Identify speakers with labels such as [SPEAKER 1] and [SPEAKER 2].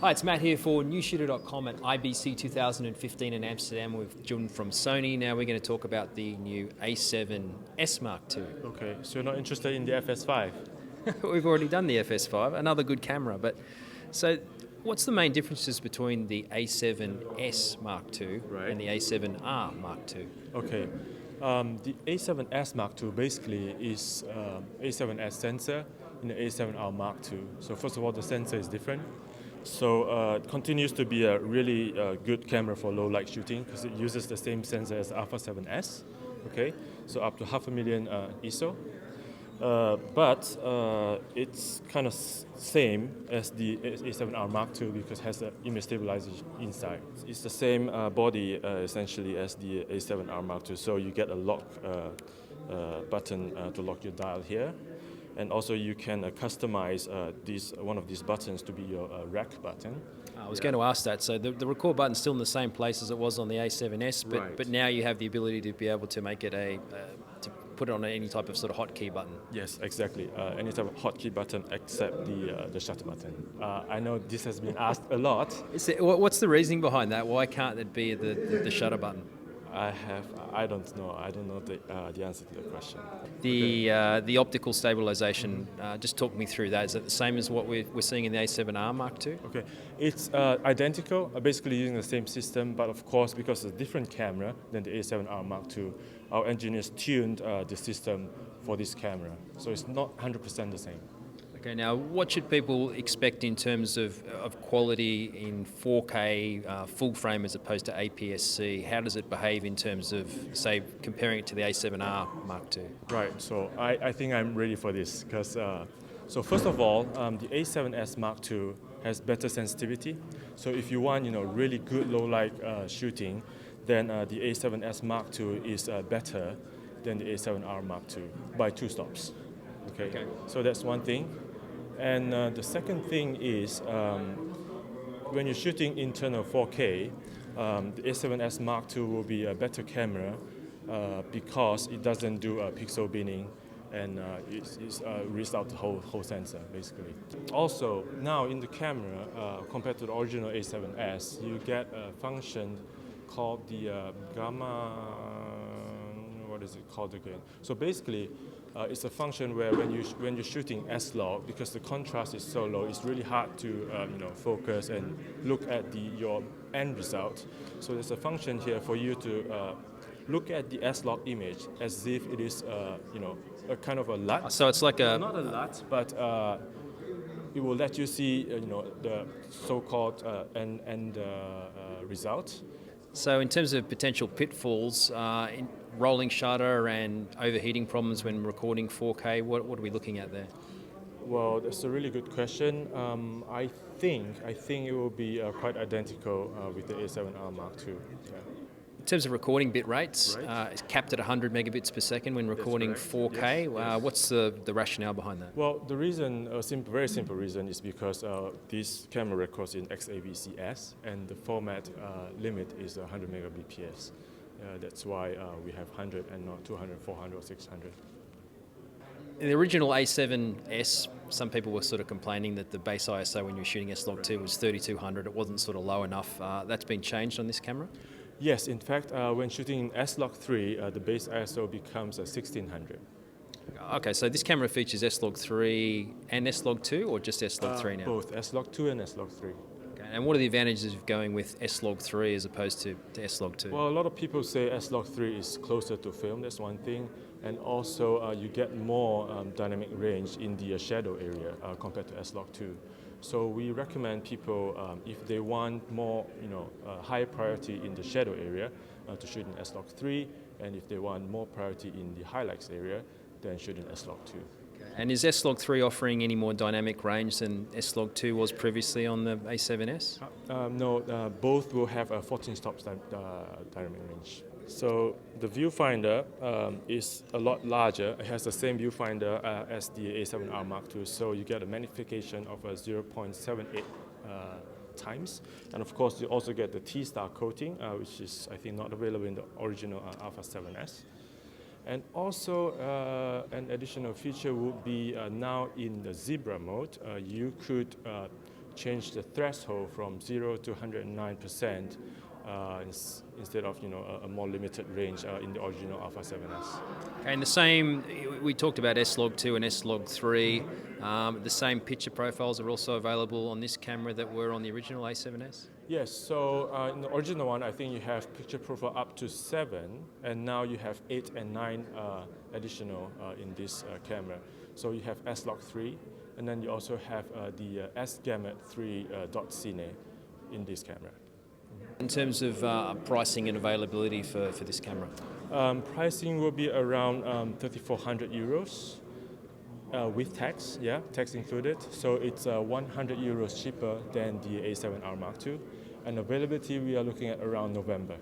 [SPEAKER 1] Hi, it's Matt here for Newsshooter.com at IBC 2015 in Amsterdam with Jun from Sony. Now we're going to talk about the new A7s Mark II.
[SPEAKER 2] Okay, so you're not interested in the FS5?
[SPEAKER 1] We've already done the FS5, another good camera. But so, what's the main differences between the A7s Mark II and the A7R Mark II?
[SPEAKER 2] Okay, the A7s Mark II basically is A7s sensor in the A7R Mark II. So first of all, the sensor is different. So it continues to be a really good camera for low light shooting because it uses the same sensor as Alpha 7S. Okay, so up to 500,000 ISO. But it's kind of same as the A7R Mark II because it has the image stabilizer inside. It's the same body essentially as the A7R Mark II. So you get a lock button to lock your dial here. And also you can customize one of these buttons to be your rec button.
[SPEAKER 1] I was going to ask that. So the record button's still in the same place as it was on the A7s, but now you have the ability to be able to make it to put it on any type of sort of hotkey button.
[SPEAKER 2] Yes, exactly. Any type of hotkey button except the shutter button. I know this has been asked a lot.
[SPEAKER 1] What's the reasoning behind that? Why can't it be the shutter button?
[SPEAKER 2] I don't know. I don't know the answer to the question.
[SPEAKER 1] The optical stabilisation. Just talk me through that. Is it the same as what we're seeing in the A7R Mark II?
[SPEAKER 2] Okay, it's identical. Basically using the same system, but of course because it's a different camera than the A7R Mark II, our engineers tuned the system for this camera, so it's not 100% the same.
[SPEAKER 1] Okay, now what should people expect in terms of quality in 4K full frame as opposed to APS-C? How does it behave in terms of, say, comparing it to the A7R Mark II?
[SPEAKER 2] Right, so I think I'm ready for this because, so first of all, the A7s Mark II has better sensitivity. So if you want, really good low light shooting, then the A7s Mark II is better than the A7R Mark II by 2 stops. Okay. So that's one thing. And the second thing is when you're shooting internal 4K, the A7s Mark II will be a better camera because it doesn't do pixel binning and it reads out the whole sensor basically. Also, now in the camera, compared to the original A7s, you get a function called the gamma. What is it called again? So basically, it's a function where when you're shooting S-log, because the contrast is so low, it's really hard to focus and look at your end result. So there's a function here for you to look at the S-log image as if it is a kind of a LUT.
[SPEAKER 1] So it's like
[SPEAKER 2] not a LUT, but it will let you see the so-called end result.
[SPEAKER 1] So in terms of potential pitfalls, in rolling shutter and overheating problems when recording 4K, what are we looking at there?
[SPEAKER 2] Well, that's a really good question. I think it will be quite identical with the A7R Mark II. Yeah.
[SPEAKER 1] In terms of recording bit rates, it's capped at 100 megabits per second when recording 4K.
[SPEAKER 2] Yes.
[SPEAKER 1] What's the rationale behind that?
[SPEAKER 2] Well, the reason, very simple reason, is because this camera records in XAVCS, and the format limit is 100 megabps. That's why we have 100 and not 200, 400, or 600.
[SPEAKER 1] In the original A7s, some people were sort of complaining that the base ISO when you were shooting S-Log 2 was 3200. It wasn't sort of low enough. That's been changed on this camera?
[SPEAKER 2] Yes, in fact, when shooting in S-Log 3, the base ISO becomes 1600.
[SPEAKER 1] Okay, so this camera features S-Log 3 and S-Log 2, or just S-Log 3 now?
[SPEAKER 2] Both, S-Log 2 and S-Log 3.
[SPEAKER 1] Okay, and what are the advantages of going with S-Log 3 as opposed to S-Log 2?
[SPEAKER 2] Well, a lot of people say S-Log 3 is closer to film, that's one thing. And also, you get more dynamic range in the shadow area compared to S-Log 2. So we recommend people, if they want more, higher priority in the shadow area, to shoot in S-Log 3, and if they want more priority in the highlights area, then shoot in S-Log 2.
[SPEAKER 1] And is S-Log 3 offering any more dynamic range than S-Log 2 was previously on the A7s?
[SPEAKER 2] No, both will have a 14 stops dynamic range. So the viewfinder is a lot larger. It has the same viewfinder as the A7R Mark II, so you get a magnification of 0.78 times. And of course, you also get the T-star coating, which is, I think, not available in the original Alpha 7s. And also, an additional feature would be now in the zebra mode, you could changed the threshold from 0 to 109%. Instead of a more limited range in the original Alpha 7s.
[SPEAKER 1] Okay, and the same, we talked about S-Log2 and S-Log3. The same picture profiles are also available on this camera that were on the original A7s?
[SPEAKER 2] Yes, so in the original one, I think you have picture profile up to 7, and now you have 8 and 9 additional in this camera. So you have S-Log3, and then you also have the S-Gamut 3 dot cine in this camera.
[SPEAKER 1] In terms of pricing and availability for this camera?
[SPEAKER 2] Pricing will be around 3,400 euros with tax, tax included. So it's 100 euros cheaper than the A7R Mark II. And availability, we are looking at around November.